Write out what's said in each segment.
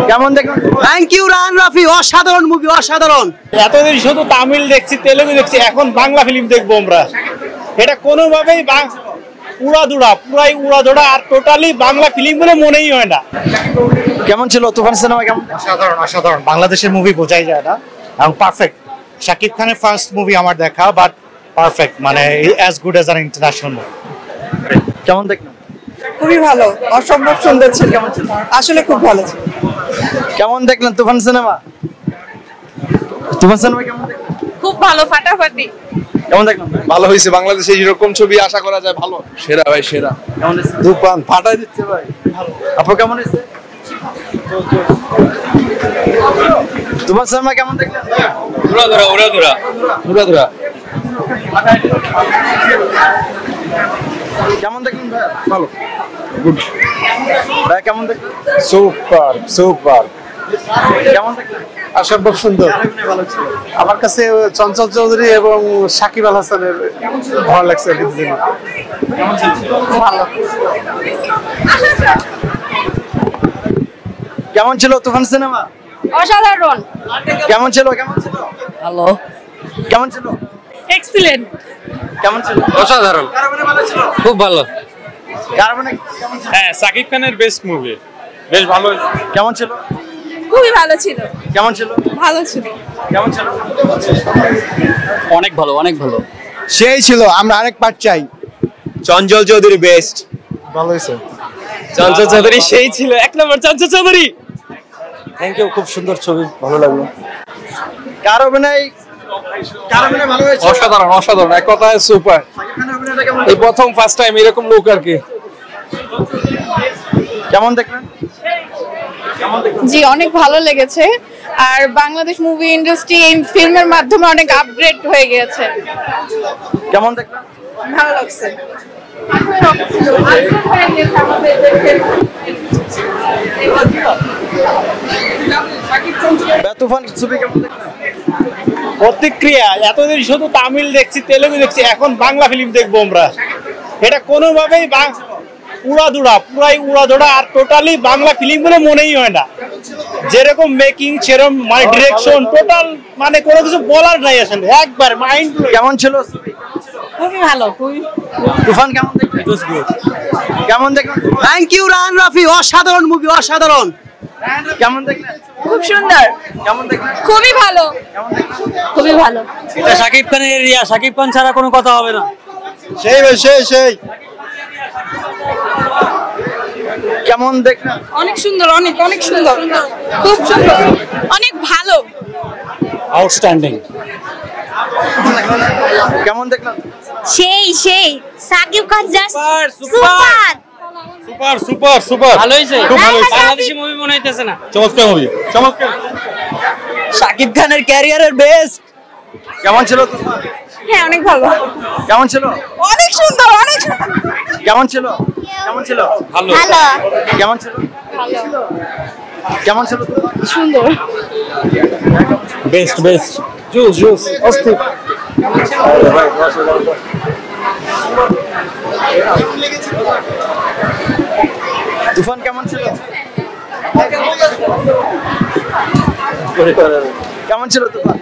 কেমন দেখলেন? Thank you Raihan Rafi, অসাধারণ মুভি, অসাধারণ। এতদিন শুধু তামিল দেখছি, তেলেগু দেখছি, এখন বাংলা ফিল্ম দেখবো আমরা। এটা কোনোভাবেই পুরাই উড়াধুরা, আর টোটালি বাংলা ফিল্ম বলে মনেই হয় না। কেমন ছিল তুফান সিনেমা? কেমন? অসাধারণ অসাধারণ, বাংলাদেশের মুভি বোঝাই যায় না, এবং পারফেক্ট। শাকিব খানের ফার্স্ট মুভি আমার দেখা, বাট পারফেক্ট, মানে as good as an international movie. কেমন দেখলেন? খুবই ভালো, অসম্ভব সুন্দর ছিল, আসলে খুব ভালো ছিল। কেমন দেখলেন তুফান সিনেমা? তুফান সিনেমা কেমন দেখলেন? খুব ভালো, ফাটাফাটি। কেমন দেখলেন? ভালো হয়েছে, বাংলাদেশে এরকম ছবি আশা করা যায় ভালো। সেরা ভাই, সেরা। কেমন হয়েছে? তুফান ফাটাই দিচ্ছে ভাই। আপু কেমন হয়েছে? তুফান সিনেমা কেমন দেখলেন? উড়াধুরা। কেমন দেখলেন ভাই? ভালো। ভাই কেমন দেখলেন? সুপার সুপার, কেমন দেখলেন? অসম্ভব সুন্দর। আমার কাছে চঞ্চল চৌধুরী এবং সাকিব আল হাসানের ভালো লাগছে। কেমন ছিল তুফান সিনেমা? অসাধারণ। কেমন ছিল? কেমন ছিল? হ্যালো, কেমন ছিল? এক্সিলেন্ট। কেমন ছিল? অসাধারণ, কারবানে ভালো ছিল। খুব ভালো। কারবানে কেমন ছিল? হ্যাঁ, সাকিব খানের বেস্ট মুভি, বেশ ভালো। কেমন ছিল? খুবই ভালো ছিল। কেমন ছিল? ভালো ছিল। কেমন ছিল? অনেক ভালো, অনেক ভালো। সেই ছিল, আমরা আরেক পার্ট চাই। চঞ্চল চৌধুরী বেস্ট। ভালো হয়েছে। চঞ্চল চৌধুরী সেই ছিল, এক নম্বর চঞ্চল চৌধুরী। থ্যাংক ইউ, খুব সুন্দর ছবি, ভালো লাগলো। কারবানে ভালো হয়েছে। অসাধারণ অসাধারণ, এক কথায় সুপার। এই প্রথম ফার্স্ট টাইম এরকম লোক আর কি। কেমন দেখলেন? জি, অনেক ভালো লেগেছে। আর বাংলাদেশ মুভি ইন্ডাস্ট্রি এই ফিল্মের মাধ্যমে অনেক আপগ্রেড হয়ে গিয়েছে। কেমন দেখলেন? ভালো লাগছে। তুফান ছবি কেমন দেখলেন? প্রতিক্রিয়া, এতদিন শুধু তামিল দেখছি, তেলেগু দেখছি, এখন বাংলা ফিল্ম দেখবো আমরা। এটা কোনোভাবেই পুরাই উড়াধুরা, আর টোটালি বাংলা ফিল্ম বলে মনেই হয় না। যেরকম মেকিং, সেরকম মানে ডিরেকশন, টোটাল মানে কোনো কিছু বলার নাই আসলে, একবার মাইন্ড। কেমন ছিল? খুবই ভালো, খুবই। তুফান কেমন দেখলেন? কেমন দেখলেন? থ্যাংক ইউ রায়হান রাফি, অসাধারণ মুভি, অসাধারণ। কেমন দেখলেন? খুব সুন্দর। কেমন দেখলেন? খুবই ভালো। কেমন দেখলেন? খুবই ভালো। এটা শাকিব খানের এরিয়া, শাকিব খান ছাড়া কোনো কথা হবে না। সেই ভাই, সেই কেমন দেখলেন? অনেক সুন্দর, অনেক অনেক সুন্দর, খুব সুন্দর, অনেক ভালো। আউটস্ট্যান্ডিং। কেমন দেখলেন? সেই Sakib Khan just super. Super super super, ভালো হয়েছে, খুব ভালো হয়েছে। বাংলাদেশি মুভি মনে হইতেছে না। চমৎকার মুভি, চমৎকার। শাকিব খানের ক্যারিয়ারের বেস্ট। কেমন ছিল তুফান? হ্যাঁ, অনেক ভালো। কেমন ছিল? অনেক সুন্দর, অনেক সুন্দর। কেমন ছিল? কেমন ছিল? ভালো। কেমন ছিল? কেমন ছিল? সুন্দর। বেস্ট বেস্ট, জুস অস্থির। তুফান কেমন ছিল? কেমন ছিল তুফান?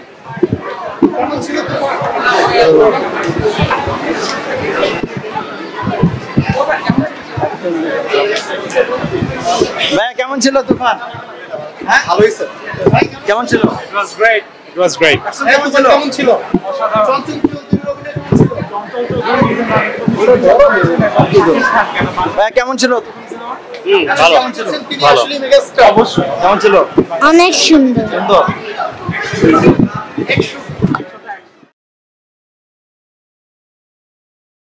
ভাই কেমন ছিল তুফান? ভালো হয়েছে। কেমন ছিল? It was great. It was great. কেমন ছিল? ভাই কেমন ছিল? ভালো। কেমন ছিল? ভালো। কেমন ছিল? অনেক সুন্দর। সুন্দর।